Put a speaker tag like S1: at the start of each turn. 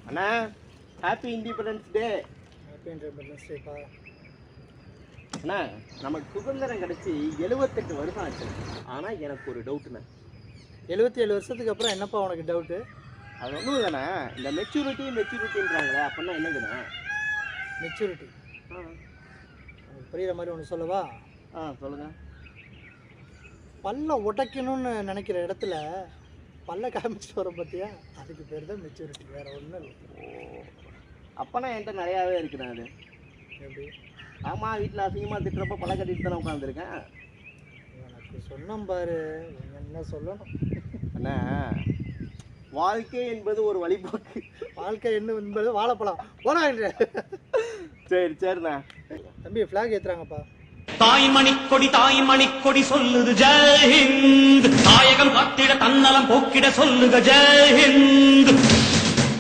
S1: அண்ணா happy independence day.
S2: Happy independence டேப்பா.
S1: அண்ணா நமக்கு சுதந்திரம் கிடச்சி 78 வருஷம் ஆச்சு. ஆனால் எனக்கு ஒரு டவுட்டுண்ணே.
S2: 77 வருஷத்துக்கு அப்புறம் என்னப்பா உனக்கு டவுட்டு?
S1: அது ஒன்றும் இல்லைண்ணா, இந்த மெச்சூரிட்டின்றாங்களே அப்படின்னா என்னதுண்ணா?
S2: மெச்சூரிட்டி புரியுற மாதிரி ஒன்று சொல்லவா?
S1: சொல்லுங்கள்.
S2: பல்ல உடைக்கணும்னு நினைக்கிற இடத்துல பல்ல காமிச்சிட்டு வரோம் பார்த்தியா, அதுக்கு பேர் தான் மெச்சூரிட்டி, வேறு ஒன்றும் இல்லை.
S1: அப்போனா என்கிட்ட நிறையாவே இருக்குண்ணா. அது
S2: எப்படி?
S1: ஆமாம், வீட்டில் அசிங்கமாக திட்டுறப்ப பல கட்டிட்டு தானே உட்காந்துருக்கேன்.
S2: எனக்கு சொன்னோம் பாரு, என்ன சொல்லணும்
S1: அண்ணா, வாழ்க்கை என்பது ஒரு வழிபோக்கு.
S2: வாழ்க்கை என்ன என்பது வாழைப்பழம் போனாங்க.
S1: சரி சரிண்ணா.
S2: தம்பி ஃப்ளாக் ஏற்றுறாங்கப்பா.
S3: தாய் மணிக்கொடி சொல்லுது ஜெய் ஹிந்த். தாயகம் காத்திட தன்னலம் போக்கிட சொல்லுக ஜெய் ஹிந்த்.